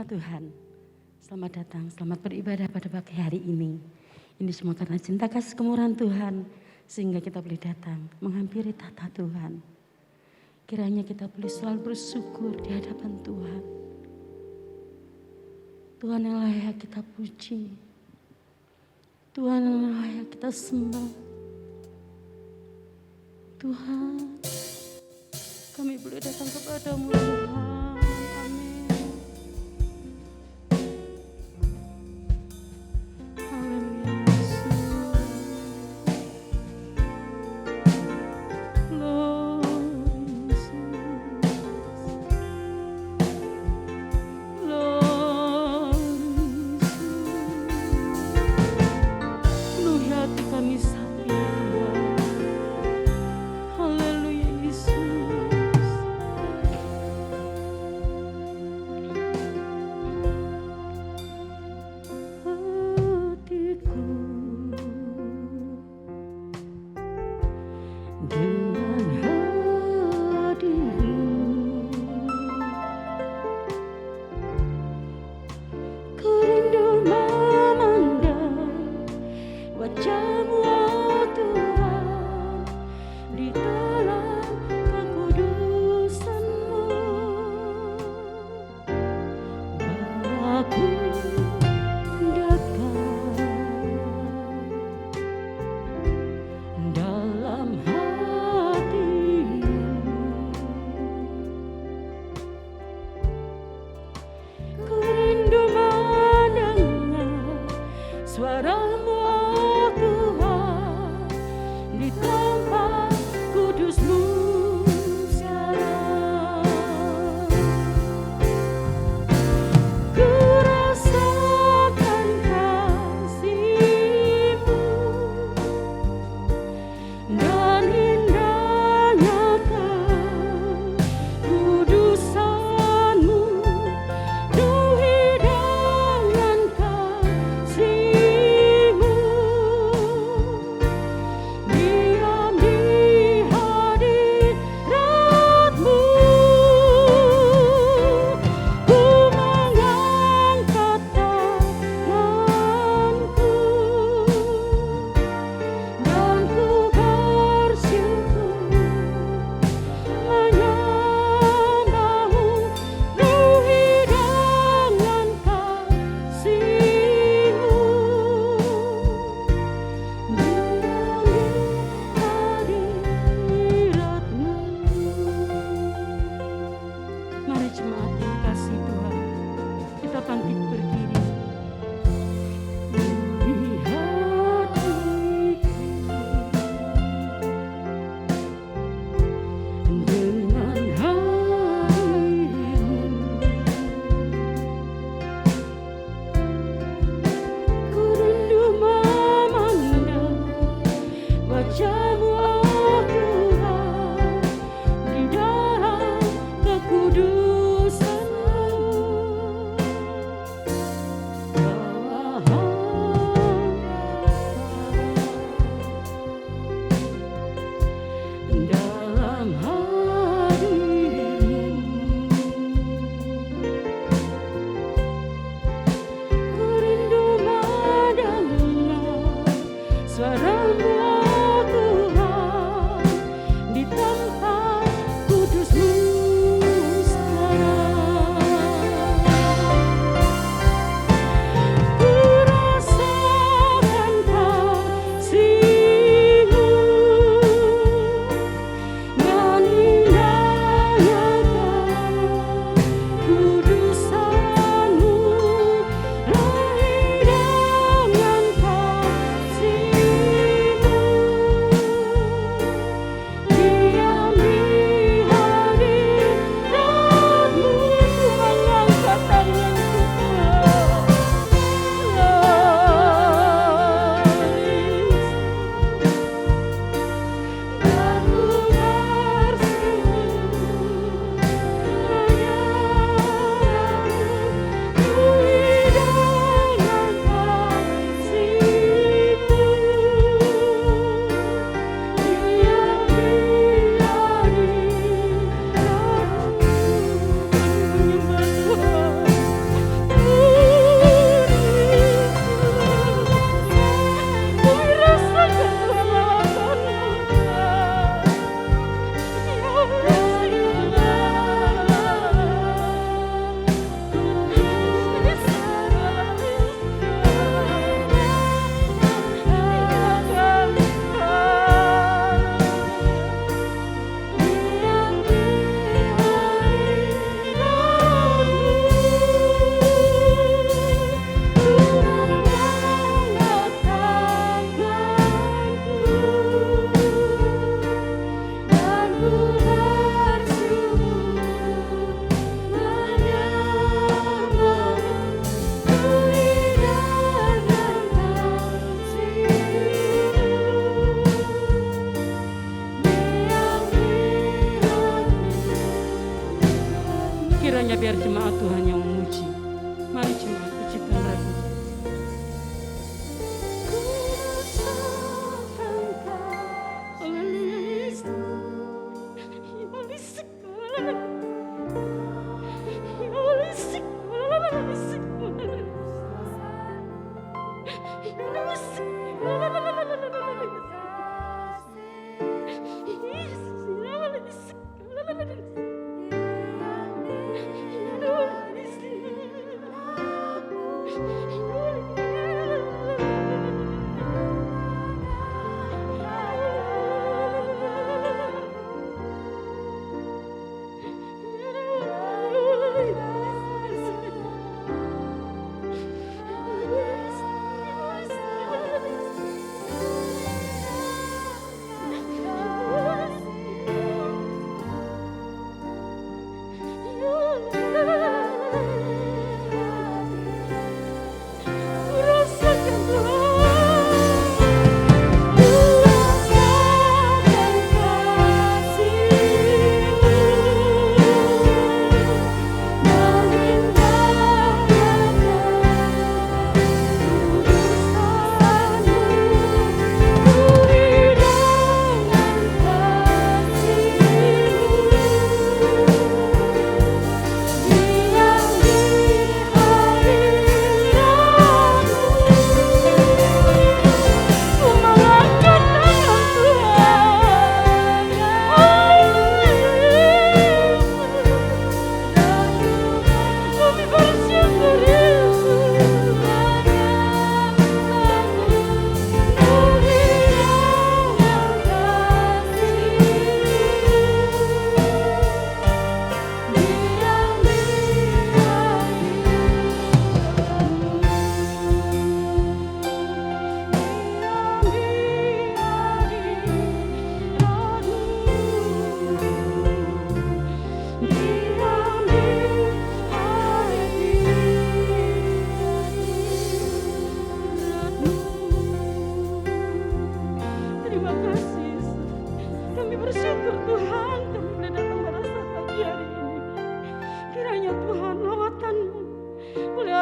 Jemaat Tuhan, selamat datang, selamat beribadah pada pagi hari ini. Ini semua karena cinta kasih kemurahan Tuhan, sehingga kita boleh datang menghampiri tahta Tuhan. Kiranya kita boleh selalu bersyukur di hadapan Tuhan. Tuhan yang layak kita puji, Tuhan yang layak kita sembah. Tuhan, kami boleh datang kepadamu Tuhan.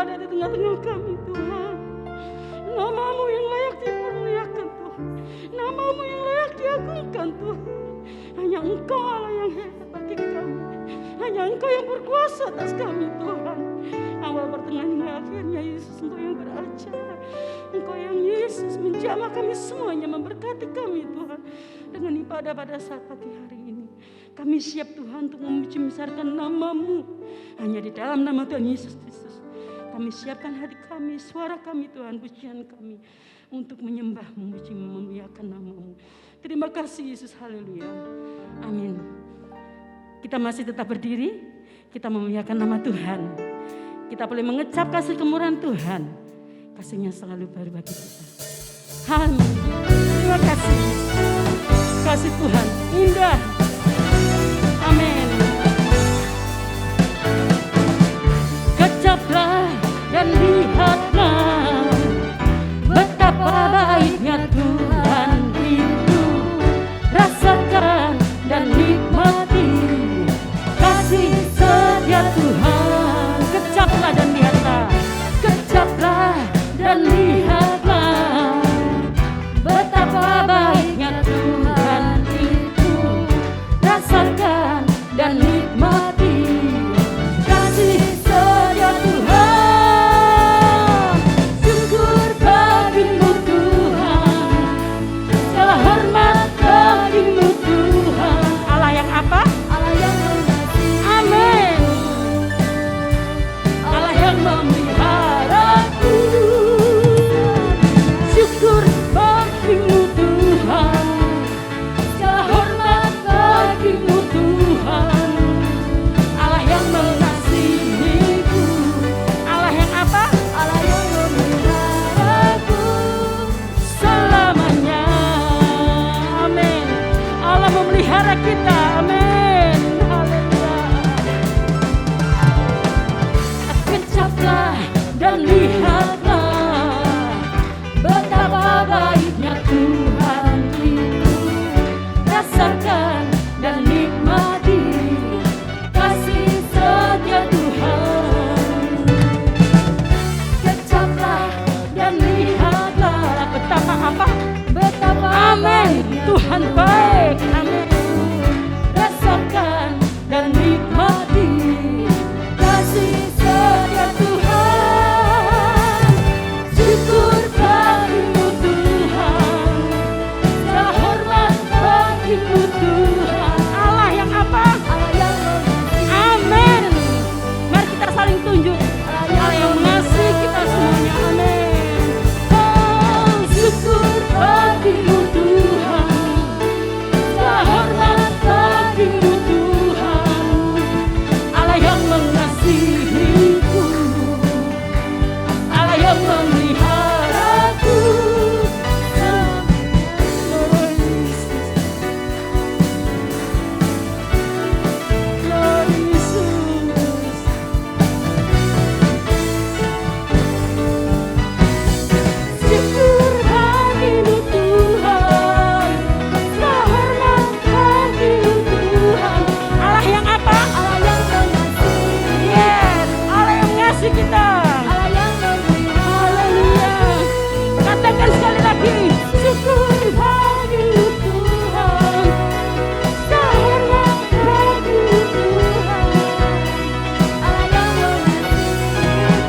ada di tengah-tengah kami, Tuhan. Nama-Mu yang layak dipermuliakan, Tuhan. Nama-Mu yang layak diagungkan, Tuhan. Hanya Engkau Allah yang hebat bagi kami. Hanya Engkau yang berkuasa atas kami, Tuhan. Awal pertengahan hingga akhirnya, Yesus, Engkau yang beracara. Engkau yang Yesus menjamah kami semuanya, memberkati kami, Tuhan. Dengan ibadah pada saat pagi hari ini. Kami siap, Tuhan, untuk memuji membesarkan nama-Mu. Hanya di dalam nama Tuhan Yesus Kristus. Kami siapkan hati kami, suara kami, Tuhan, pujian kami. Untuk menyembah, memuji, memuliakan nama-Mu. Terima kasih Yesus, haleluya. Amin. Kita masih tetap berdiri. Kita memuliakan nama Tuhan. Kita boleh mengecap kasih kemurahan Tuhan. Kasihnya selalu baru bagi kita. Amin. Terima kasih. Kasih Tuhan indah. Amin. Kecaplah dan lihatlah betapa baiknya Tuhan itu. Rasakan dan nikmati kasih setia Tuhan. Kecaplah dan lihatlah. Kecaplah dan lihatlah betapa baiknya Tuhan itu. Rasakan dan nikmati kasih setia Tuhan. Syukur bagimu Tuhan, segala hormat bagimu Tuhan. Allah yang apa? Allah yang mengasihi. Amin. Allah yang memeliharaku. Syukur bagimu Tuhan, segala hormat bagimu Tuhan. Allah yang mengasihiku. Allah yang apa? Allah yang memeliharaku selamanya. Amin. Allah memelihara kita. Amin. Haleluya. Kecaplah dan lihatlah betapa baiknya Tuhan itu. Rasakan dan nikmati kasih setia Tuhan. Kecaplah dan lihatlah betapa apa? Betapa amin. Tuhan baik. Amin. Rasakan dan nikmati kasih setia Tuhan. kita. Haleluya. Katakan sekali lagi, syukur bagi Tuhan. Selamat bagi Tuhan.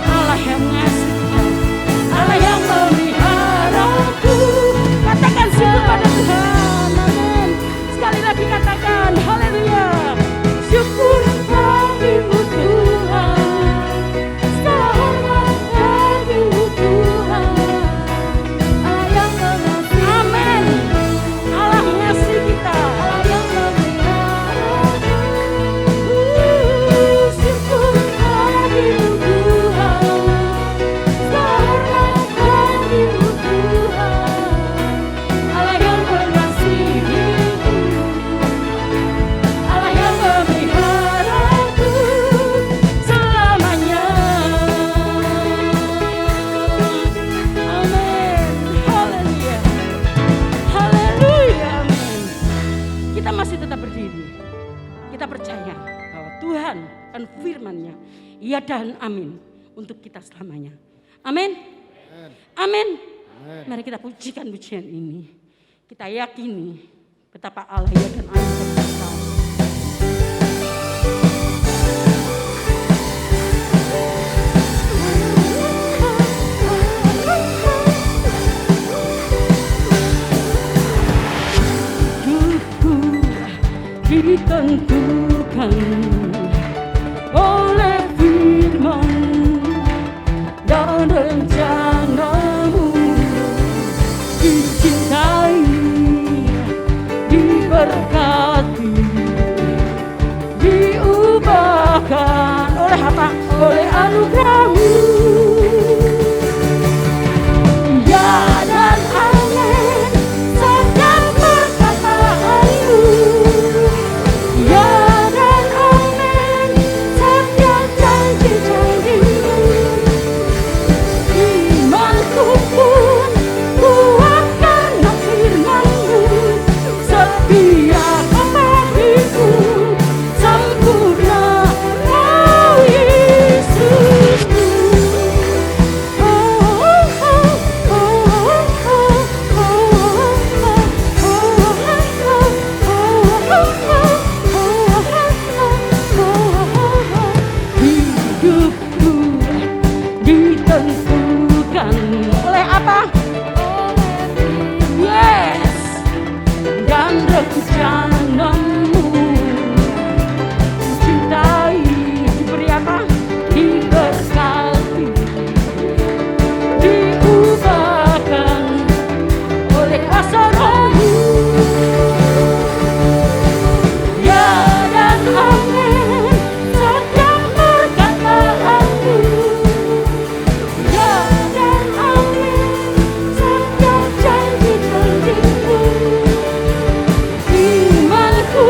Allah yang mengasihi, Allah yang memeliharaku. Katakan syukur pada Tuhan. Amin. Sekali lagi katakan, haleluya. Syukur bagimu Tuhan. Selamat bagimu Tuhan. Amin. Allah mengasihi kita. Syukur bagimu Tuhan. Selamat bagimu Tuhan. Allah yang mengasihiku, Allah yang memeliharaku selamanya. Amin. Haleluya. Haleluya. Amin. Kita masih tetap berdiri. Kita percaya bahwa Tuhan dan firman-Nya iya dan amin untuk kita selamanya. Amin. Amin. Mari kita pujikan pujian ini. Kita yakini betapa Allah iya dan amin bagi kita. Ditentukan oleh firman dan rencanamu, dicintai, diberkati, diubahkan oleh apa? Oleh anugerah-Mu. Ya dan amin, setiap perkataan-Mu. Ya dan amin, setiap janji-janji-Mu. Imanku pun kuat karena firman-Mu. Setia bagiku, sempurna kau Yesusku. Hidupku ditentukan oleh apa? Yes, dan rencana-Mu. Cintai, diberi apa? Diberkati, diubahkan oleh kuasa Roh-Mu. Ya dan amin, setiap perkataan-Mu. Ya dan amin, setiap janji-janji-Mu. Imanku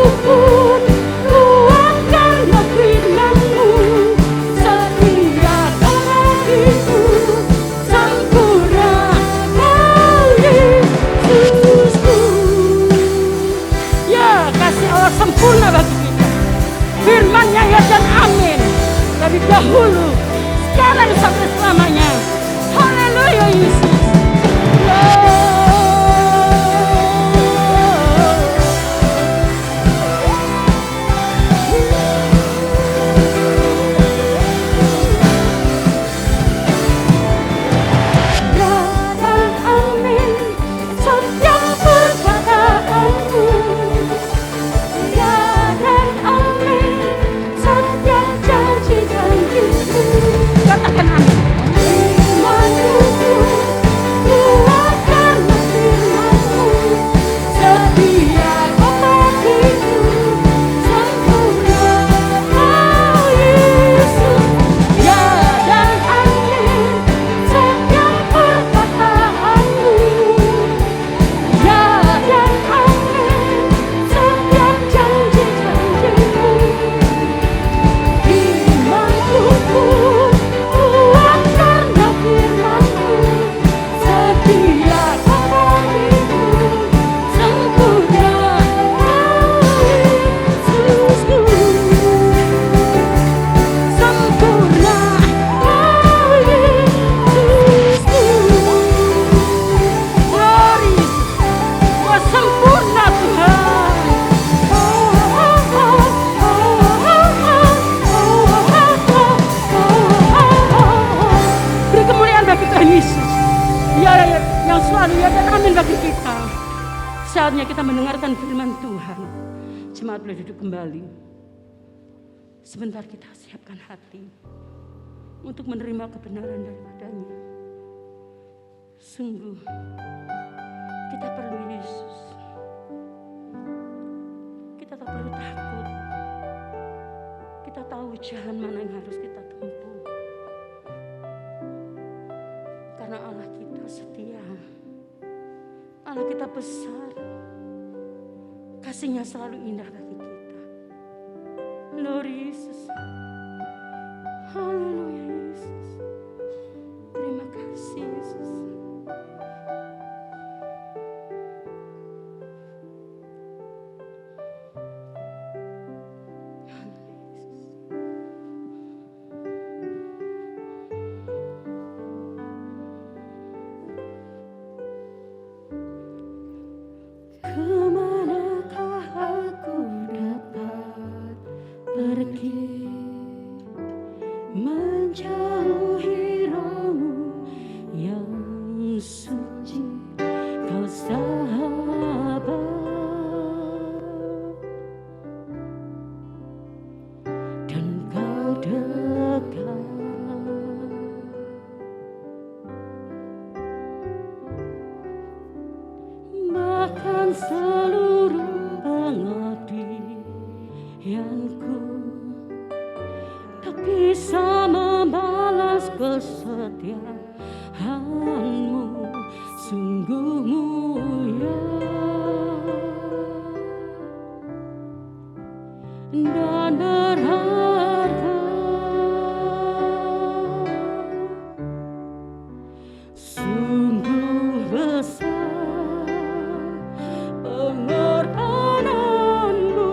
Haleluya dan amin bagi kita. Saatnya kita mendengarkan firman Tuhan. Jemaat boleh duduk kembali. Sebentar kita siapkan hati untuk menerima kebenaran daripadanya. Sungguh kita perlu Yesus. Kita tak perlu takut. Kita tahu jalan mana yang harus kita tempuh. Karena Allah kita setia. Allah kita besar. Kasih-Nya selalu indah bagi kita. Lord Yesus. Haleluya Yesus. Terima kasih Yesus. Kemanakah aku dapat pergi, menjauhi rohmu yang suci, kau sahabat, dan kau dekat. Bahkan seluruh pengabdianku tak bisa membalas kesetiaanmu, sungguh mulia dan berharga. Sungguh besar pengorbananmu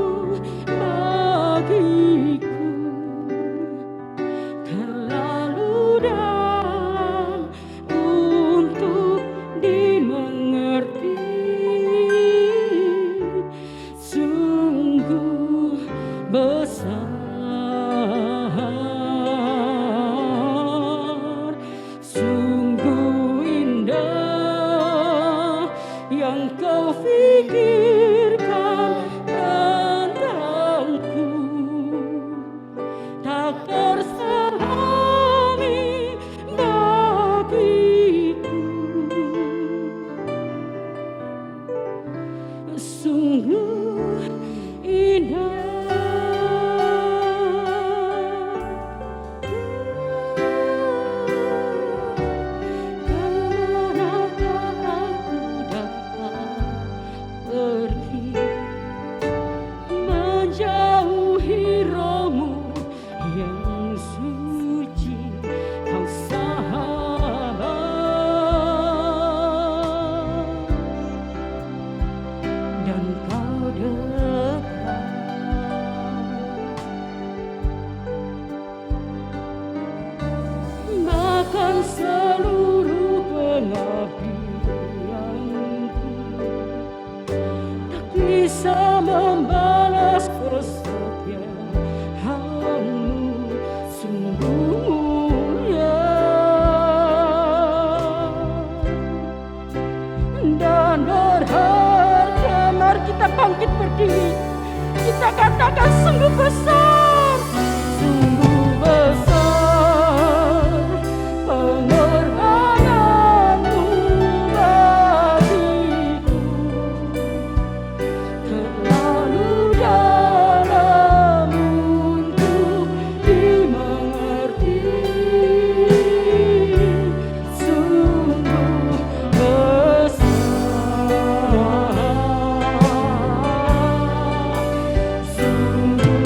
bagiku, terlalu dalam untuk dimengerti. Sungguh besar, sungguh indah yang kau pikirkan tentangku, tak terselami bagiku. Sungguh indah. Kemanakah aku dapat pergi, menjauhi rohmu yang suci, kau sahabat, dan kau dekat. Bahkan seluruh pengabdianku tak bisa membalas kesetiaanmu, sungguh mulia dan berharga. Mari kita bangkit berdiri, kita katakan sungguh besar, sungguh besar pengorbananmu bagiku, terlalu dalam untuk dimengerti. Sungguh besar, sungguh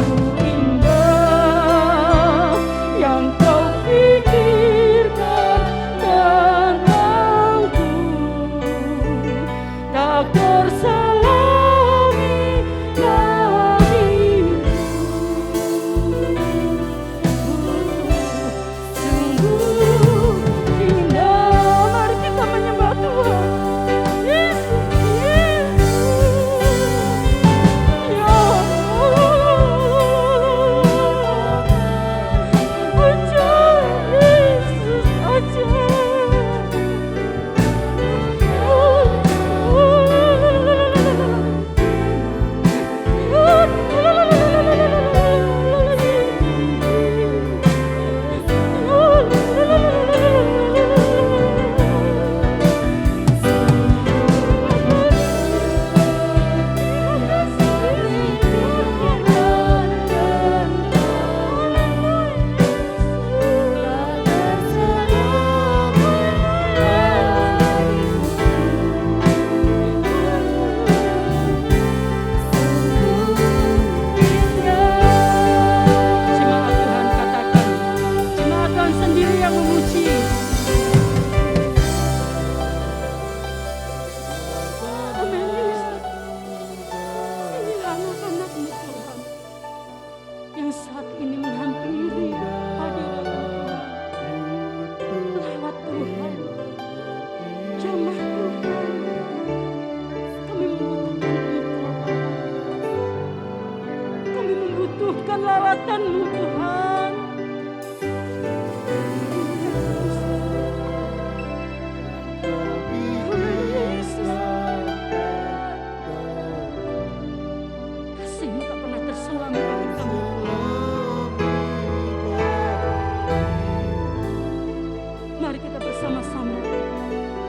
Mari kita bersama-sama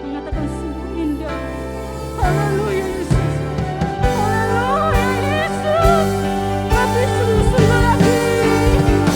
mengatakan sungguh indah. Haleluya Yesus. Haleluya Yesus. Tapi sungguh lagi indah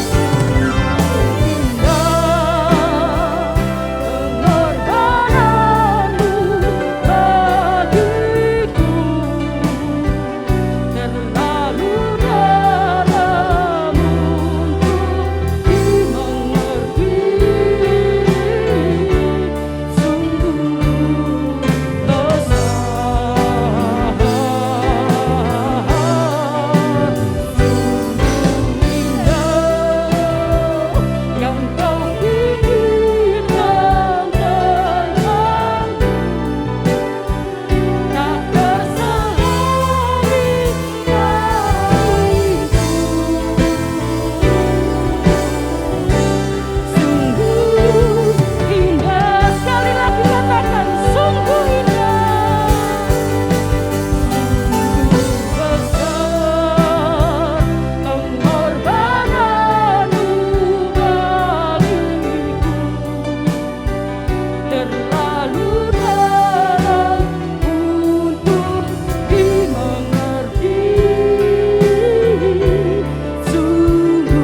pengorbananmu bagiku, terlalu dalam untuk dimengerti. Sungguh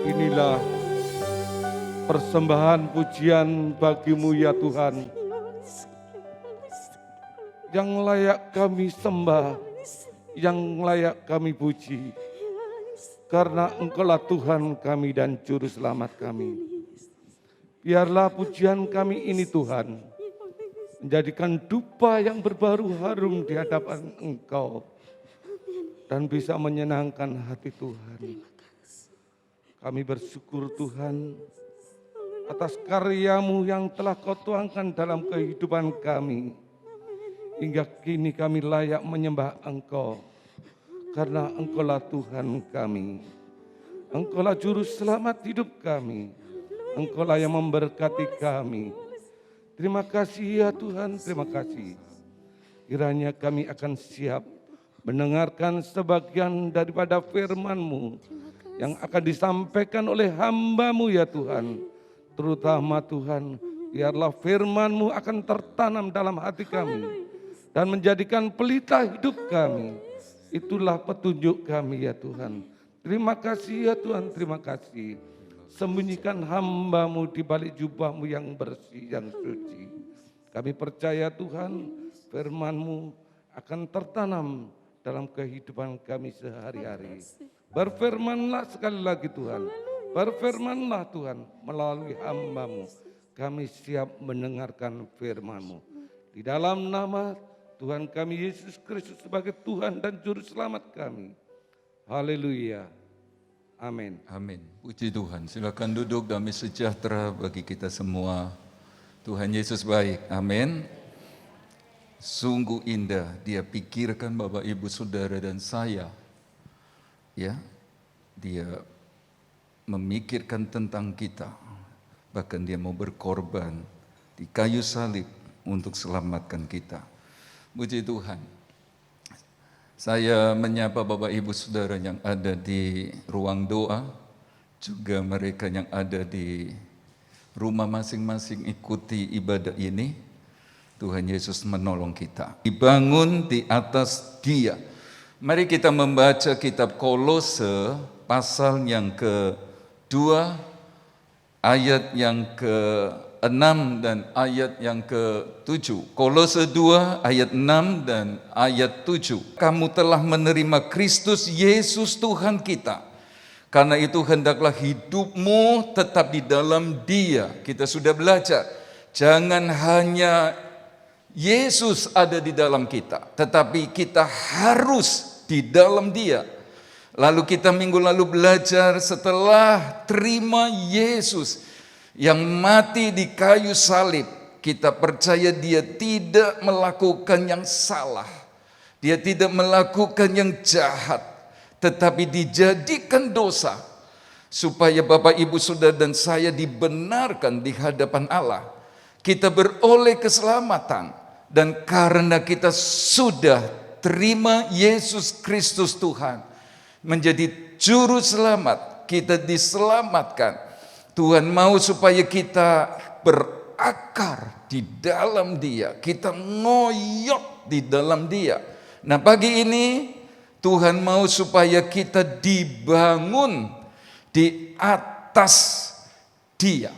Inilah persembahan pujian bagimu ya Tuhan, yang layak kami sembah, yang layak kami puji, karena Engkaulah Tuhan kami dan Juru Selamat kami. Biarlah pujian kami ini Tuhan, menjadikan dupa yang berbaru harum di hadapan Engkau, dan bisa menyenangkan hati Tuhan. Kami bersyukur Tuhan atas karya-Mu yang telah Kau tuangkan dalam kehidupan kami. Hingga kini kami layak menyembah Engkau, karena Engkaulah Tuhan kami. Engkaulah Juru Selamat hidup kami. Engkaulah yang memberkati kami. Terima kasih ya Tuhan, terima kasih. Kiranya kami akan siap mendengarkan sebagian daripada firman-Mu yang akan disampaikan oleh hamba-Mu ya Tuhan. Terutama Tuhan, biarlah firman-Mu akan tertanam dalam hati kami dan menjadikan pelita hidup kami. Itulah petunjuk kami ya Tuhan. Terima kasih ya Tuhan, terima kasih. Sembunyikan hamba-Mu di balik jubah-Mu yang bersih, yang suci. Kami percaya Tuhan, firman-Mu akan tertanam dalam kehidupan kami sehari-hari. Berfirmanlah sekali lagi Tuhan, berfirmanlah Tuhan melalui hamba-Mu. Kami siap mendengarkan firman-Mu. Di dalam nama Tuhan kami Yesus Kristus sebagai Tuhan dan Juru Selamat kami. Haleluya. Amin. Amin. Puji Tuhan. Silakan duduk, damai sejahtera bagi kita semua. Tuhan Yesus baik. Amin. Sungguh indah Dia pikirkan Bapak Ibu Saudara dan saya. Ya, Dia memikirkan tentang kita. Bahkan Dia mau berkorban di kayu salib untuk selamatkan kita. Puji Tuhan. Saya menyapa Bapak Ibu Saudara yang ada di ruang doa, juga mereka yang ada di rumah masing-masing ikuti ibadah ini. Tuhan Yesus menolong kita. Dibangun di atas Dia. Mari kita membaca kitab Kolose pasal yang ke-2, ayat yang ke-6 dan ayat yang ke-7. Kolose 2 ayat 6 dan ayat 7. Kamu telah menerima Kristus Yesus Tuhan kita. Karena itu hendaklah hidupmu tetap di dalam Dia. Kita sudah belajar. Jangan hanya Yesus ada di dalam kita, tetapi kita harus di dalam Dia. Lalu kita minggu lalu belajar setelah terima Yesus yang mati di kayu salib, kita percaya dia tidak melakukan yang salah. Dia tidak melakukan yang jahat, tetapi dijadikan dosa supaya Bapak Ibu Saudara dan saya dibenarkan di hadapan Allah. Kita beroleh keselamatan, dan karena kita sudah terima Yesus Kristus Tuhan menjadi juru selamat, kita diselamatkan. Tuhan mau supaya kita berakar di dalam Dia, kita ngoyok di dalam Dia. Nah, pagi ini Tuhan mau supaya kita dibangun di atas Dia.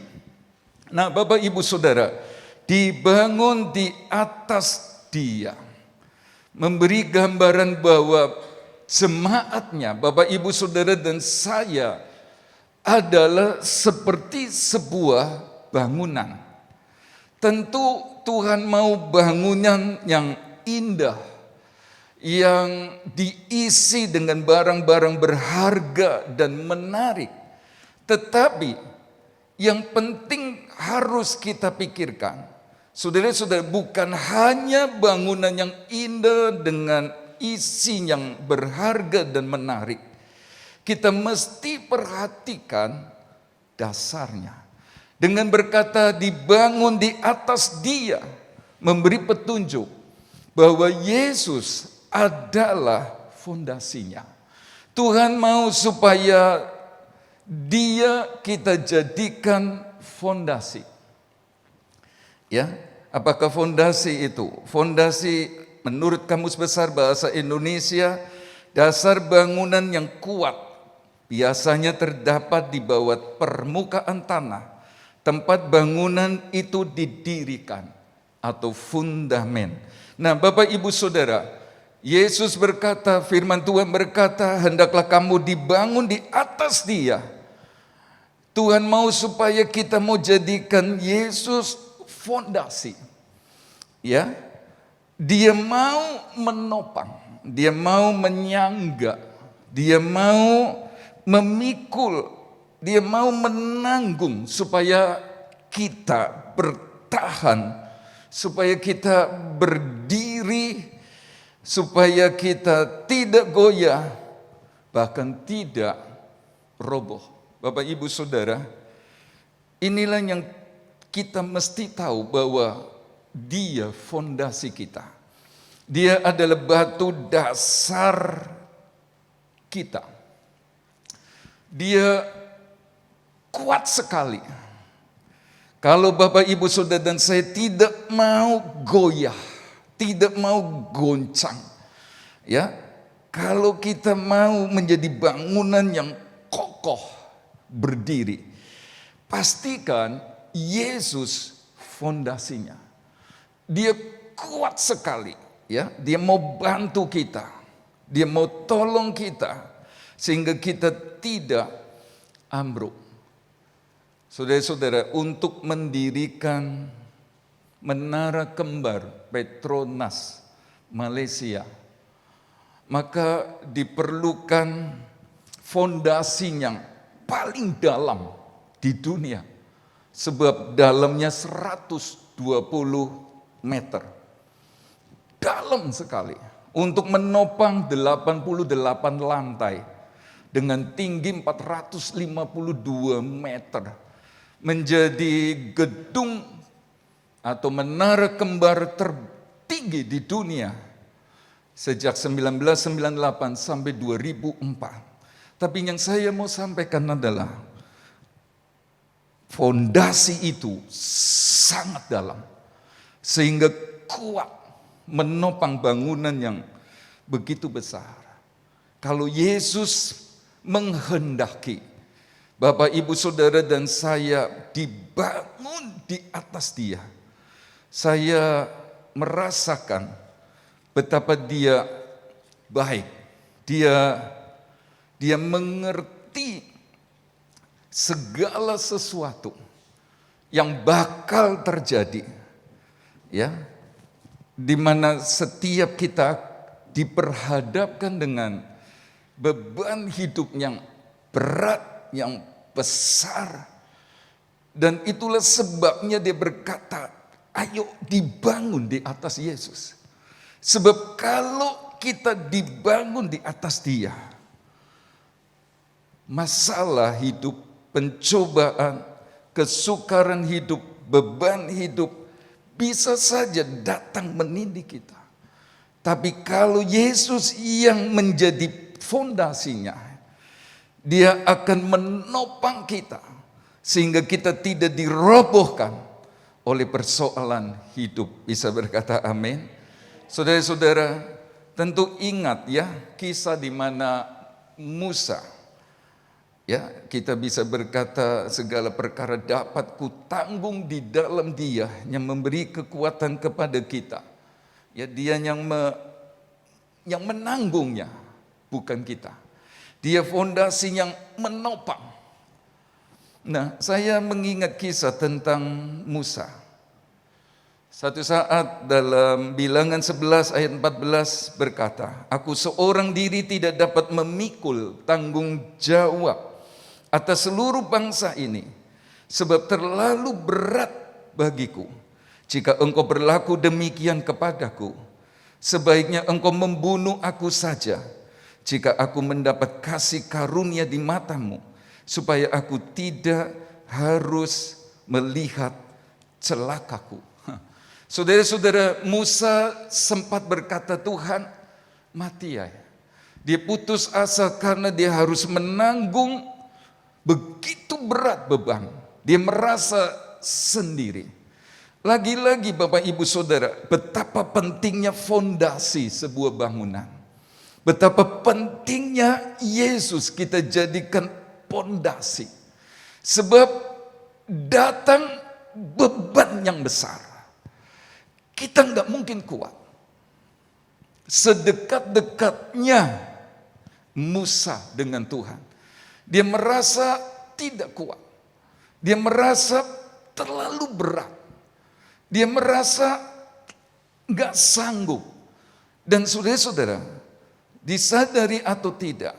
Nah, Bapak Ibu Saudara, dibangun di atas Dia memberi gambaran bahwa jemaatnya, Bapak Ibu Saudara dan saya, adalah seperti sebuah bangunan. Tentu Tuhan mau bangunan yang indah, yang diisi dengan barang-barang berharga dan menarik. Tetapi yang penting harus kita pikirkan, saudara-saudara, bukan hanya bangunan yang indah dengan isi yang berharga dan menarik. Kita mesti perhatikan dasarnya. Dengan berkata dibangun di atas Dia, memberi petunjuk bahwa Yesus adalah fondasinya. Tuhan mau supaya Dia kita jadikan fondasi. Ya, apakah fondasi itu? Fondasi menurut Kamus Besar Bahasa Indonesia, dasar bangunan yang kuat biasanya terdapat di bawah permukaan tanah, tempat bangunan itu didirikan, atau fundamen. Nah, Bapak Ibu Saudara, Yesus berkata, firman Tuhan berkata, hendaklah kamu dibangun di atas Dia. Tuhan mau supaya kita mau jadikan Yesus fondasi. Ya, Dia mau menopang, Dia mau menyangga, Dia mau memikul, Dia mau menanggung supaya kita bertahan, supaya kita berdiri, supaya kita tidak goyah, bahkan tidak roboh. Bapak Ibu Saudara, inilah yang kita mesti tahu, bahwa Dia fondasi kita. Dia adalah batu dasar kita. Dia kuat sekali. Kalau Bapak Ibu Saudara dan saya tidak mau goyah, tidak mau goncang, ya, kalau kita mau menjadi bangunan yang kokoh berdiri, pastikan Yesus fondasinya. Dia kuat sekali, ya. Dia mau bantu kita, Dia mau tolong kita sehingga kita tidak ambruk. Saudara-saudara, untuk mendirikan menara kembar Petronas Malaysia, maka diperlukan fondasi yang paling dalam di dunia, sebab dalamnya 120 meter. Dalam sekali, untuk menopang 88 lantai dengan tinggi 452 meter, menjadi gedung atau menara kembar tertinggi di dunia sejak 1998 sampai 2004. Tapi yang saya mau sampaikan adalah fondasi itu sangat dalam, sehingga kuat menopang bangunan yang begitu besar. Kalau Yesus menghendaki Bapak Ibu Saudara dan saya dibangun di atas Dia, saya merasakan betapa Dia baik. Dia mengerti segala sesuatu yang bakal terjadi, ya, di mana setiap kita diperhadapkan dengan beban hidup yang berat, yang besar. Dan itulah sebabnya dia berkata, ayo dibangun di atas Yesus. Sebab kalau kita dibangun di atas Dia, masalah hidup, pencobaan, kesukaran hidup, beban hidup bisa saja datang menindih kita. Tapi kalau Yesus yang menjadi fondasinya, Dia akan menopang kita sehingga kita tidak dirobohkan oleh persoalan hidup. Bisa berkata amin? Saudara-saudara, tentu ingat ya kisah di mana Musa, ya, kita bisa berkata segala perkara dapat kutanggung di dalam Dia yang memberi kekuatan kepada kita. Ya, Dia yang menanggungnya, bukan kita. Dia fondasi yang menopang. Nah, saya mengingat kisah tentang Musa. Satu saat dalam Bilangan 11 ayat 14 berkata, aku seorang diri tidak dapat memikul tanggung jawab atas seluruh bangsa ini, sebab terlalu berat bagiku. Jika engkau berlaku demikian kepadaku, sebaiknya engkau membunuh aku saja, jika aku mendapat kasih karunia di matamu, supaya aku tidak harus melihat celakaku. Saudara-saudara, Musa sempat berkata, Tuhan, mati ya. Dia putus asa karena dia harus menanggung begitu berat beban. Dia merasa sendiri. Lagi-lagi Bapak Ibu Saudara, betapa pentingnya fondasi sebuah bangunan. Betapa pentingnya Yesus kita jadikan fondasi. Sebab datang beban yang besar, kita nggak mungkin kuat. Sedekat-dekatnya Musa dengan Tuhan, dia merasa tidak kuat. Dia merasa terlalu berat. Dia merasa nggak sanggup. Dan saudara-saudara, disadari atau tidak,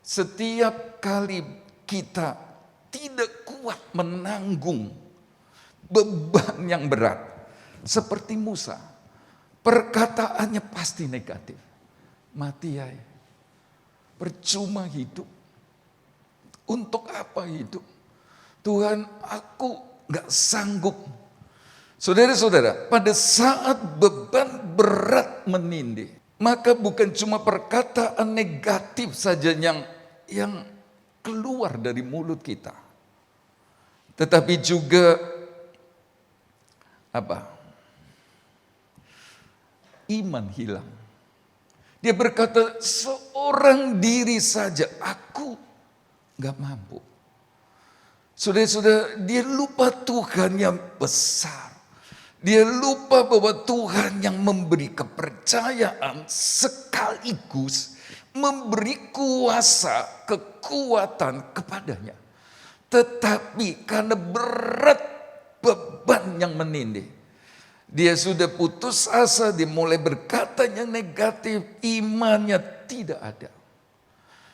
setiap kali kita tidak kuat menanggung beban yang berat, seperti Musa, perkataannya pasti negatif. Mati ya, percuma hidup. Untuk apa hidup? Tuhan, aku gak sanggup. Saudara-saudara, pada saat beban berat menindih, maka bukan cuma perkataan negatif saja yang keluar dari mulut kita, tetapi juga iman hilang. Dia berkata, seorang diri saja aku gak mampu. Saudara-saudara, dia lupa Tuhan yang besar. Dia lupa bahwa Tuhan yang memberi kepercayaan sekaligus memberi kuasa, kekuatan kepadanya. Tetapi karena berat beban yang menindih, dia sudah putus asa, dia mulai berkata yang negatif, imannya tidak ada.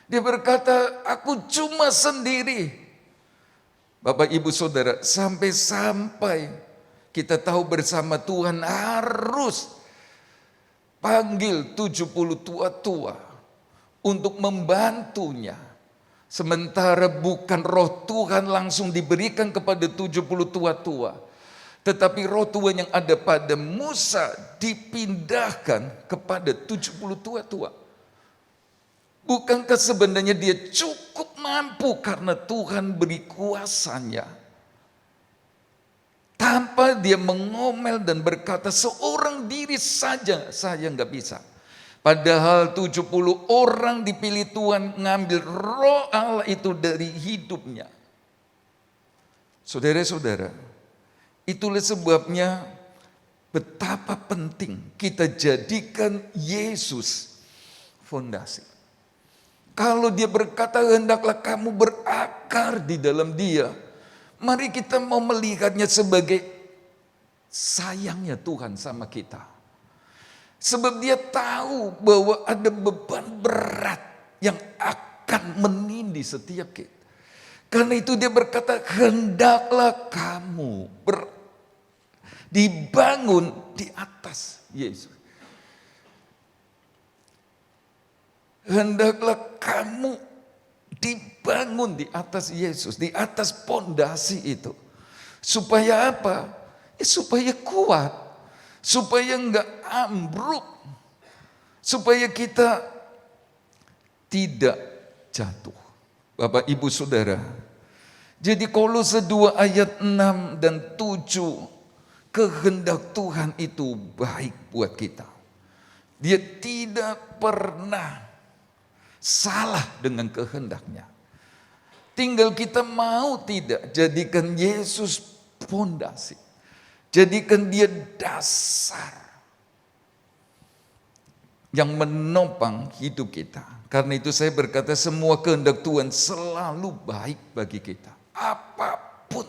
Dia berkata, aku cuma sendiri. Bapak Ibu Saudara, sampai-sampai kita tahu bersama Tuhan harus panggil 70 tua-tua untuk membantunya. Sementara bukan roh Tuhan langsung diberikan kepada 70 tua-tua, tetapi roh Tuhan yang ada pada Musa dipindahkan kepada 70 tua-tua. Bukankah sebenarnya dia cukup mampu karena Tuhan beri kuasanya? Tanpa dia mengomel dan berkata, seorang diri saja saya nggak bisa. Padahal 70 orang dipilih Tuhan ngambil roh Allah itu dari hidupnya. Saudara-saudara, itulah sebabnya betapa penting kita jadikan Yesus fondasi. Kalau dia berkata hendaklah kamu berakar di dalam dia, mari kita mau melihatnya sebagai sayangnya Tuhan sama kita. Sebab dia tahu bahwa ada beban berat yang akan menindih setiap kita. Karena itu dia berkata, hendaklah kamu dibangun di atas Yesus. Hendaklah kamu dibangun di atas Yesus, di atas pondasi itu. Supaya apa? Supaya kuat, supaya enggak ambruk, supaya kita tidak jatuh. Bapak Ibu Saudara, jadi Kolose 2 ayat 6 dan 7, kehendak Tuhan itu baik buat kita. Dia tidak pernah salah dengan kehendaknya. Tinggal kita mau tidak jadikan Yesus pondasi. Jadikan dia dasar yang menopang hidup kita. Karena itu saya berkata semua kehendak Tuhan selalu baik bagi kita. Apapun.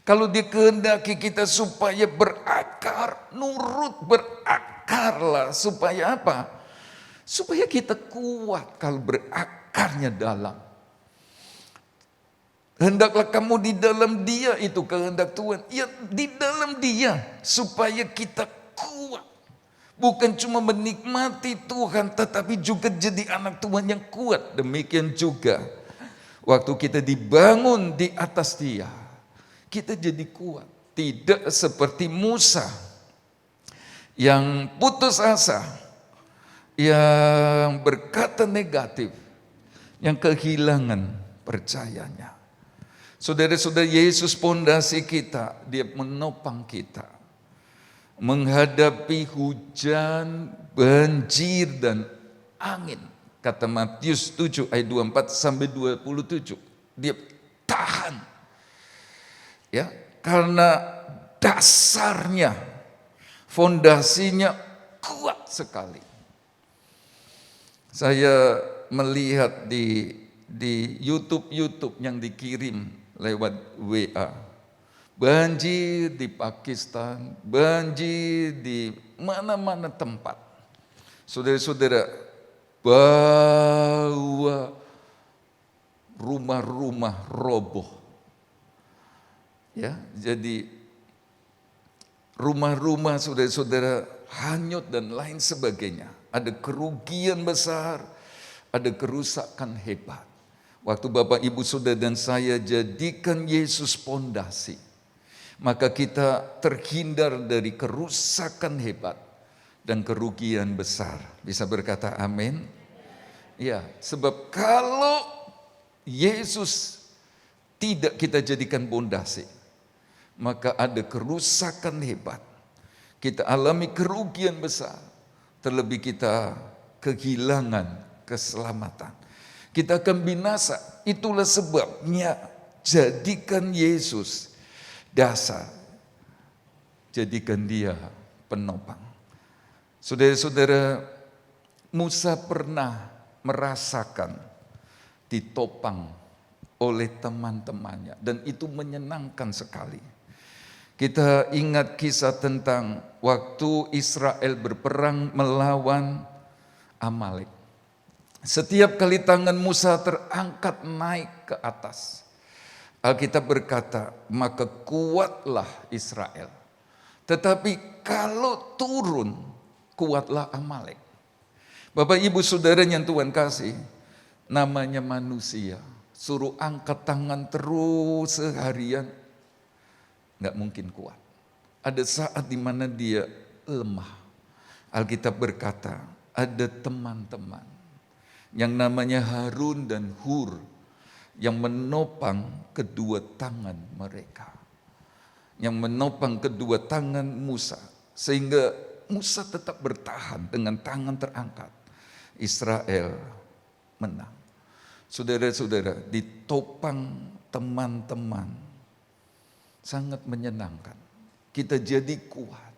Kalau dia kehendaki kita supaya berakar, nurut berakarlah. Supaya apa? Supaya kita kuat kalau berakarnya dalam. Hendaklah kamu di dalam dia, itu kehendak Tuhan. Ya di dalam dia supaya kita kuat. Bukan cuma menikmati Tuhan tetapi juga jadi anak Tuhan yang kuat. Demikian juga waktu kita dibangun di atas dia, kita jadi kuat. Tidak seperti Musa yang putus asa, yang berkata negatif, yang kehilangan percayanya. Saudara-saudara, Yesus pondasi kita, dia menopang kita menghadapi hujan, banjir dan angin. Kata Matius 7 ayat 24 sampai 27, dia tahan. Ya, karena dasarnya, fondasinya kuat sekali. Saya melihat di YouTube yang dikirim lewat WA. Banjir di Pakistan, banjir di mana-mana tempat. Saudara-saudara, bahwa rumah-rumah roboh. Ya, jadi rumah-rumah saudara-saudara hanyut dan lain sebagainya. Ada kerugian besar, ada kerusakan hebat. Waktu Bapak Ibu Saudara dan saya jadikan Yesus pondasi, maka kita terhindar dari kerusakan hebat dan kerugian besar. Bisa berkata amin? Ya, sebab kalau Yesus tidak kita jadikan pondasi, maka ada kerusakan hebat. Kita alami kerugian besar, terlebih kita kehilangan keselamatan. Kita akan binasa. Itulah sebabnya jadikan Yesus dasar. Jadikan dia penopang. Saudara-saudara, Musa pernah merasakan ditopang oleh teman-temannya. Dan itu menyenangkan sekali. Kita ingat kisah tentang waktu Israel berperang melawan Amalek. Setiap kali tangan Musa terangkat naik ke atas, Alkitab berkata, maka kuatlah Israel. Tetapi kalau turun, kuatlah Amalek. Bapak Ibu Saudara yang Tuhan kasih, namanya manusia. Suruh angkat tangan terus seharian, nggak mungkin kuat. Ada saat di mana dia lemah. Alkitab berkata, ada teman-teman yang namanya Harun dan Hur yang menopang kedua tangan mereka. Yang menopang kedua tangan Musa. Sehingga Musa tetap bertahan dengan tangan terangkat. Israel menang. Saudara-saudara, ditopang teman-teman sangat menyenangkan. Kita jadi kuat.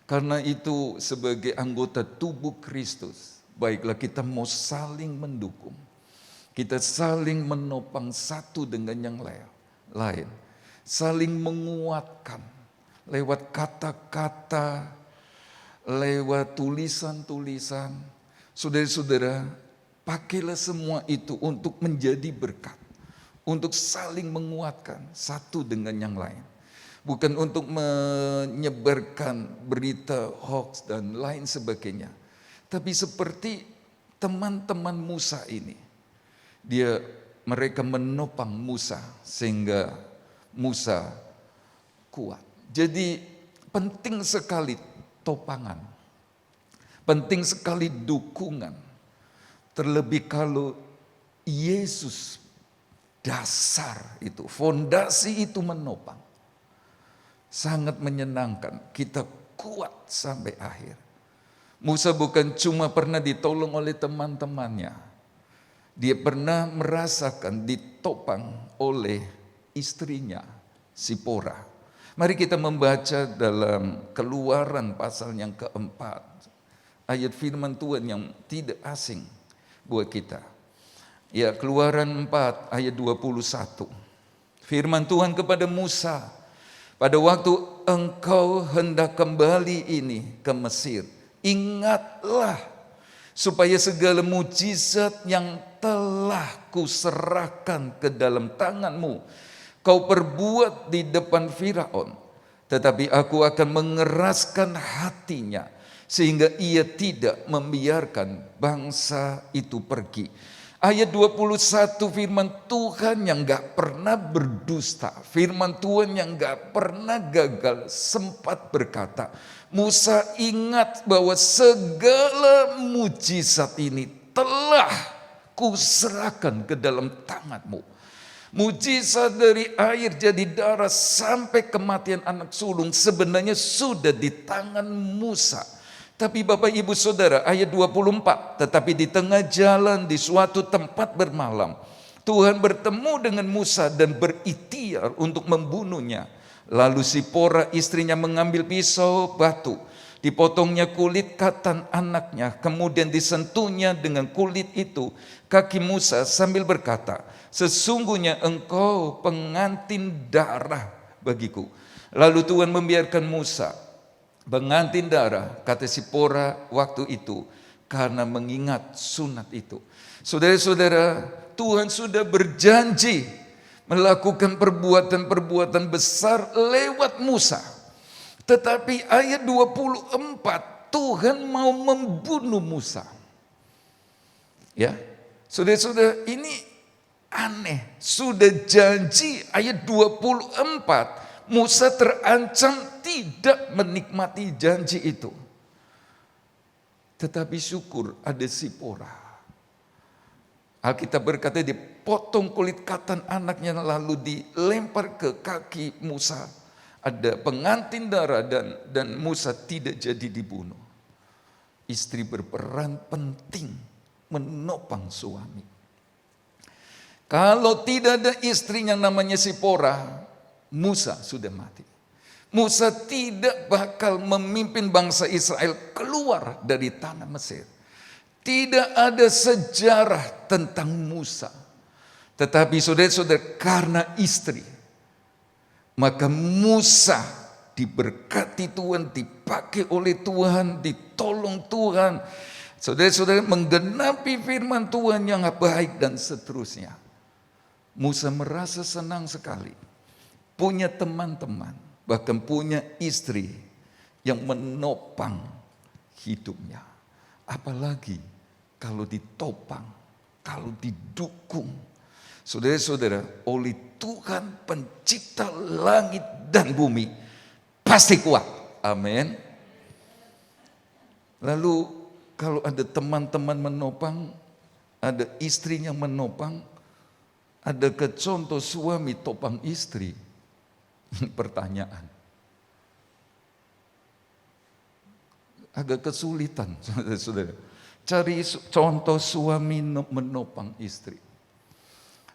Karena itu sebagai anggota tubuh Kristus, baiklah kita mau saling mendukung. Kita saling menopang satu dengan yang lain. Saling menguatkan lewat kata-kata, lewat tulisan-tulisan. Saudara-saudara, Pakailah semua itu untuk menjadi berkat, untuk saling menguatkan satu dengan yang lain. Bukan untuk menyebarkan berita hoax dan lain sebagainya. Tapi seperti teman-teman Musa ini, mereka menopang Musa sehingga Musa kuat. Jadi penting sekali topangan, penting sekali dukungan. Terlebih kalau Yesus dasar itu, fondasi itu menopang. Sangat menyenangkan, kita kuat sampai akhir. Musa bukan cuma pernah ditolong oleh teman-temannya, dia pernah merasakan ditopang oleh istrinya, Sipora. Mari kita membaca dalam Keluaran pasal yang keempat, ayat firman Tuhan yang tidak asing buat kita. Ya, Keluaran 4 ayat 21. Firman Tuhan kepada Musa, pada waktu engkau hendak kembali ini ke Mesir, ingatlah supaya segala mujizat yang telah kuserahkan ke dalam tanganmu kau perbuat di depan Firaun, tetapi aku akan mengeraskan hatinya sehingga ia tidak membiarkan bangsa itu pergi. Ayat 21, firman Tuhan yang gak pernah berdusta, firman Tuhan yang gak pernah gagal, sempat berkata, Musa ingat bahwa segala mujizat ini telah kuserahkan ke dalam tanganmu. Mujizat dari air jadi darah sampai kematian anak sulung sebenarnya sudah di tangan Musa. Tapi Bapak Ibu Saudara, ayat 24, tetapi di tengah jalan di suatu tempat bermalam, Tuhan bertemu dengan Musa dan berikhtiar untuk membunuhnya. Lalu Sipora istrinya mengambil pisau batu, dipotongnya kulit katan anaknya, kemudian disentuhnya dengan kulit itu kaki Musa sambil berkata, sesungguhnya engkau pengantin darah bagiku. Lalu Tuhan membiarkan Musa pengantin darah, kata Sipora waktu itu, karena mengingat sunat itu. Saudara-saudara, Tuhan sudah berjanji melakukan perbuatan-perbuatan besar lewat Musa. Tetapi ayat 24, Tuhan mau membunuh Musa. Ya, saudara-saudara, ini aneh. Sudah janji ayat 24, Musa terancam tidak menikmati janji itu. Tetapi syukur ada Sipora. Alkitab berkata dipotong kulit katan anaknya lalu dilempar ke kaki Musa. Ada pengantin darah dan Musa tidak jadi dibunuh. Istri berperan penting menopang suami. Kalau tidak ada istri yang namanya Sipora, Musa sudah mati. Musa tidak bakal memimpin bangsa Israel keluar dari tanah Mesir. Tidak ada sejarah tentang Musa. Tetapi saudara-saudara, karena istri, maka Musa diberkati Tuhan, dipakai oleh Tuhan, ditolong Tuhan. Saudara-saudara, menggenapi firman Tuhan yang baik dan seterusnya. Musa merasa senang sekali. Punya teman-teman, bahkan punya istri yang menopang hidupnya. Apalagi kalau ditopang, kalau didukung. Saudara-saudara, oleh Tuhan pencipta langit dan bumi, pasti kuat. Amin. Lalu kalau ada teman-teman menopang, ada istrinya menopang, ada contoh suami topang istri. Pertanyaan. Agak kesulitan, saudara-saudara. Cari contoh suami menopang istri.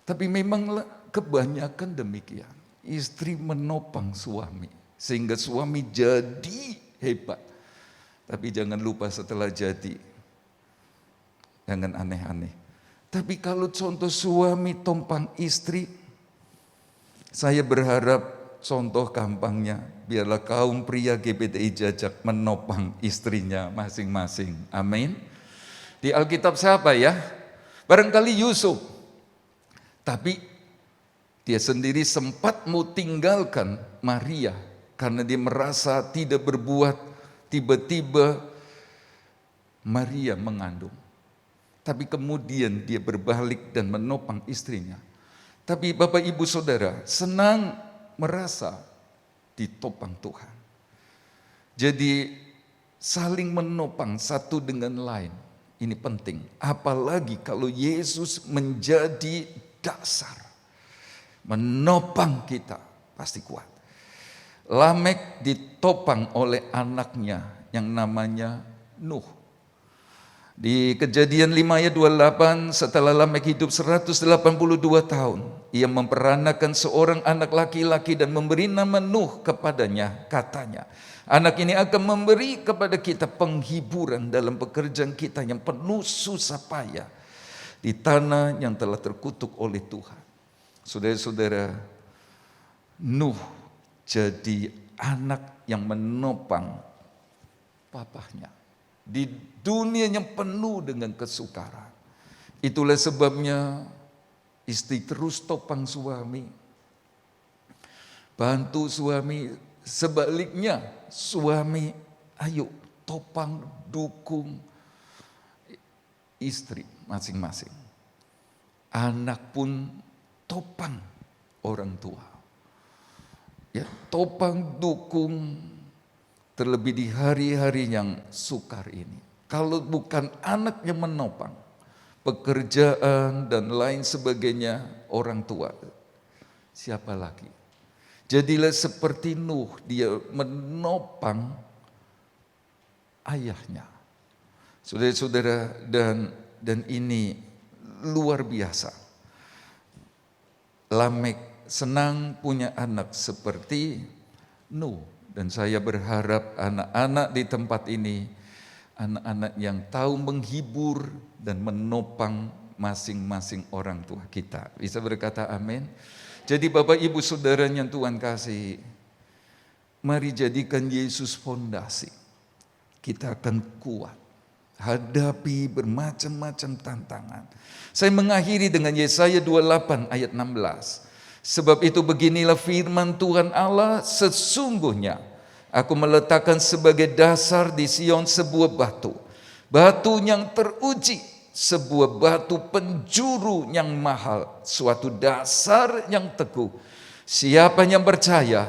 Tapi memang kebanyakan demikian. Istri menopang suami. Sehingga suami jadi hebat. Tapi jangan lupa setelah jadi. Jangan aneh-aneh. Tapi kalau contoh suami topang istri, saya berharap contoh gampangnya, biarlah kaum pria GBTI Jajak menopang istrinya masing-masing. Amin. Di Alkitab siapa ya? Barangkali Yusuf, tapi dia sendiri sempat mau tinggalkan Maria karena dia merasa tidak berbuat. Tiba-tiba Maria mengandung. Tapi kemudian dia berbalik dan menopang istrinya. Tapi Bapak Ibu Saudara senang merasa ditopang Tuhan. Jadi saling menopang satu dengan lain. Ini penting. Apalagi kalau Yesus menjadi dasar. Menopang kita pasti kuat. Lamek ditopang oleh anaknya yang namanya Nuh. Di Kejadian 5 ayat 28, setelah Lamek hidup 182 tahun, ia memperanakan seorang anak laki-laki dan memberi nama Nuh kepadanya. Katanya, anak ini akan memberi kepada kita penghiburan dalam pekerjaan kita yang penuh susah payah di tanah yang telah terkutuk oleh Tuhan. Saudara-saudara, Nuh jadi anak yang menopang papahnya di dunia yang penuh dengan kesukaran. Itulah sebabnya istri terus topang suami, bantu suami. Sebaliknya suami ayo topang dukung istri masing-masing. Anak pun topang orang tua. Ya, topang dukung terlebih di hari-hari yang sukar ini. Kalau bukan anak yang menopang pekerjaan dan lain sebagainya orang tua, siapa lagi? Jadilah seperti Nuh, dia menopang ayahnya. Saudara-saudara, dan ini luar biasa. Lamek senang punya anak seperti Nuh. Dan saya berharap anak-anak di tempat ini, anak-anak yang tahu menghibur dan menopang masing-masing orang tua kita. Bisa berkata amin? Jadi Bapak Ibu Saudara yang Tuhan kasih, mari jadikan Yesus fondasi. Kita akan kuat hadapi bermacam-macam tantangan. Saya mengakhiri dengan Yesaya 28 ayat 16. Sebab itu beginilah firman Tuhan Allah, sesungguhnya aku meletakkan sebagai dasar di Sion sebuah batu. Batu yang teruji, sebuah batu penjuru yang mahal, suatu dasar yang teguh. Siapa yang percaya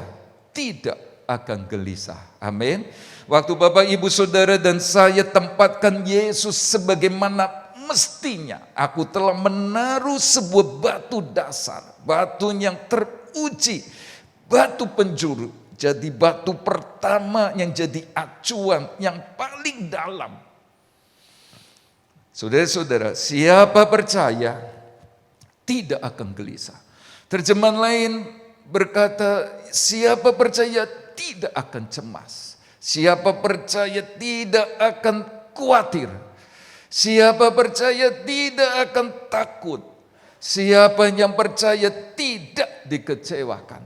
tidak akan gelisah. Amin. Waktu Bapak Ibu Saudara dan saya tempatkan Yesus sebagaimana mestinya, aku telah menaruh sebuah batu dasar, batu yang teruji, batu penjuru. Jadi batu pertama yang jadi acuan yang paling dalam. Saudara-saudara, siapa percaya tidak akan gelisah. Terjemahan lain berkata, siapa percaya tidak akan cemas. Siapa percaya tidak akan khawatir. Siapa percaya tidak akan takut. Siapa yang percaya tidak dikecewakan,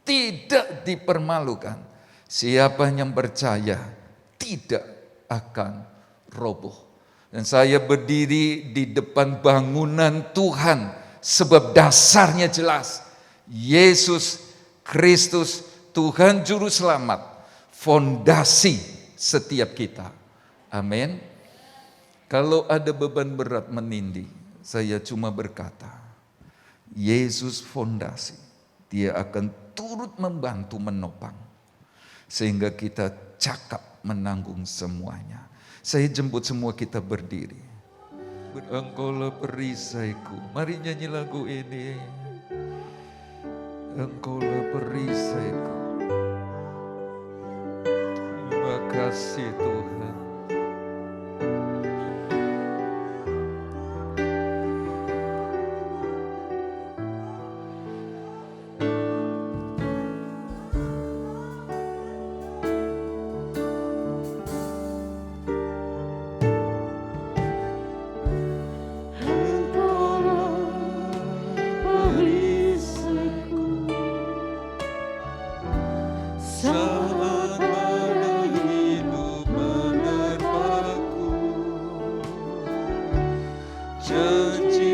tidak dipermalukan. Siapa yang percaya tidak akan roboh. Dan saya berdiri di depan bangunan Tuhan sebab dasarnya jelas. Yesus Kristus Tuhan Juru Selamat, fondasi setiap kita. Amin. Kalau ada beban berat menindih, saya cuma berkata, Yesus fondasi. Dia akan turut membantu menopang. Sehingga kita cakap menanggung semuanya. Saya jemput semua kita berdiri. Engkaulah perisaiku. Mari nyanyi lagu ini. Engkaulah perisaiku. Terima kasih Tuhan. Janji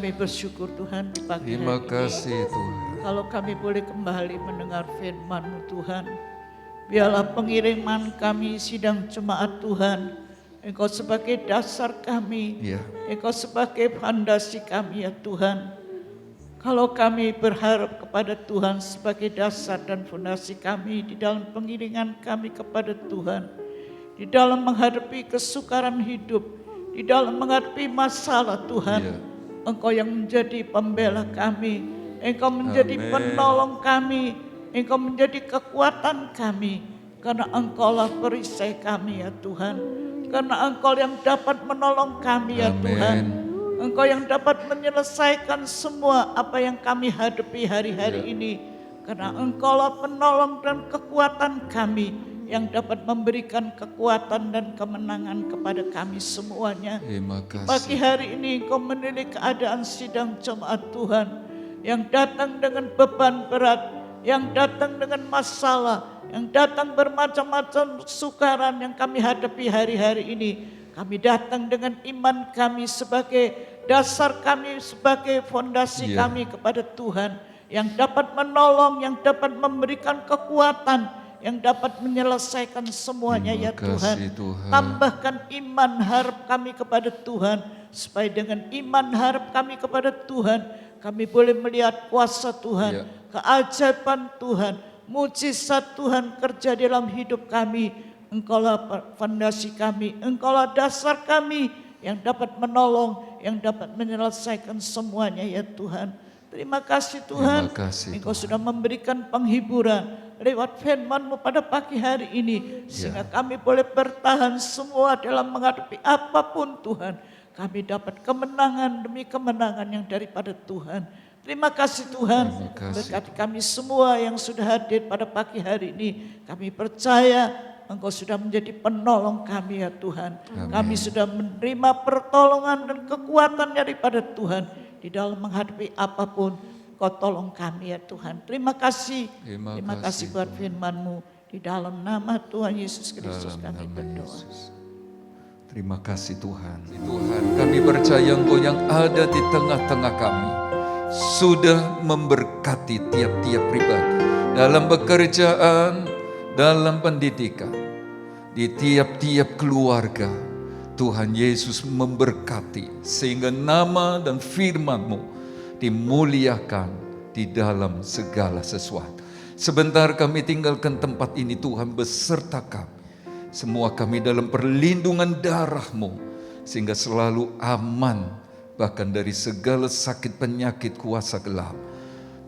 kami bersyukur Tuhan di pagi Terima hari ini. kasih Tuhan. Kalau kami boleh kembali mendengar firman-Mu Tuhan. Biarlah pengiriman kami sidang jemaat Tuhan. Engkau sebagai dasar kami. Ya. Engkau sebagai fondasi kami ya Tuhan. Kalau kami berharap kepada Tuhan sebagai dasar dan fondasi kami di dalam pengiringan kami kepada Tuhan, di dalam menghadapi kesukaran hidup, di dalam menghadapi masalah Tuhan, Ya. Engkau yang menjadi pembela kami, Engkau menjadi Amin. penolong kami, Engkau menjadi kekuatan kami, karena Engkaulah perisai kami ya Tuhan, karena Engkau yang dapat menolong kami ya Amin. Tuhan. Engkau yang dapat menyelesaikan semua apa yang kami hadapi hari-hari Ya. ini. Karena Engkaulah penolong dan kekuatan kami yang dapat memberikan kekuatan dan kemenangan kepada kami semuanya. Terima Pagi kasih. hari ini Engkau menilai keadaan sidang jemaat Tuhan yang datang dengan beban berat, yang datang dengan masalah, yang datang bermacam-macam sukaran yang kami hadapi hari-hari ini. Kami datang dengan iman kami sebagai dasar kami, sebagai fondasi Ya. kami kepada Tuhan yang dapat menolong, yang dapat memberikan kekuatan, yang dapat menyelesaikan semuanya ya Terima Tuhan. kasih, Tuhan. Tambahkan iman harap kami kepada Tuhan, supaya dengan iman harap kami kepada Tuhan, kami boleh melihat kuasa Tuhan, Ya. keajaiban Tuhan, mujizat Tuhan kerja dalam hidup kami. Engkaulah fondasi kami, Engkaulah dasar kami yang dapat menolong, yang dapat menyelesaikan semuanya ya Tuhan. Terima kasih Tuhan, Terima kasih, Engkau Tuhan. sudah memberikan penghiburan lewat firman-Mu pada pagi hari ini, sehingga kami boleh bertahan semua dalam menghadapi apapun Tuhan. Kami dapat kemenangan demi kemenangan yang daripada Tuhan. Terima kasih Tuhan, Terima kasih. berkati kami semua yang sudah hadir pada pagi hari ini. Kami percaya Engkau sudah menjadi penolong kami ya Tuhan. Amin. Kami sudah menerima pertolongan dan kekuatan daripada Tuhan. Di dalam menghadapi apapun, Kau tolong kami ya Tuhan. Terima kasih. Terima kasih kasih, buat Tuhan. firman-Mu. Di dalam nama Tuhan Yesus Kristus Dalam kami nama berdoa. Yesus. Terima kasih Tuhan. Tuhan, kami percaya Engkau yang ada di tengah-tengah kami sudah memberkati tiap-tiap pribadi dalam pekerjaan, dalam pendidikan, di tiap-tiap keluarga. Tuhan Yesus memberkati sehingga nama dan firman-Mu dimuliakan di dalam segala sesuatu. Sebentar kami tinggalkan tempat ini Tuhan beserta kami. Semua kami dalam perlindungan darah-Mu sehingga selalu aman bahkan dari segala sakit penyakit kuasa gelap.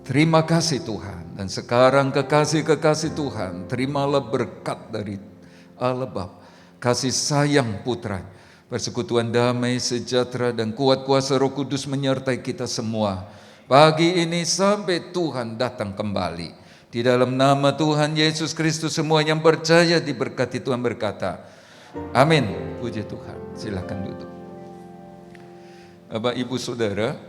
Terima kasih Tuhan. Dan sekarang kekasih-kekasih Tuhan, terimalah berkat dari Allah Bapa, kasih sayang Putra, persekutuan damai, sejahtera dan kuat kuasa Roh Kudus menyertai kita semua pagi ini sampai Tuhan datang kembali. Di dalam nama Tuhan Yesus Kristus semua yang percaya diberkati. Tuhan berkata, amin. Puji Tuhan. Silakan duduk. Bapak Ibu Saudara,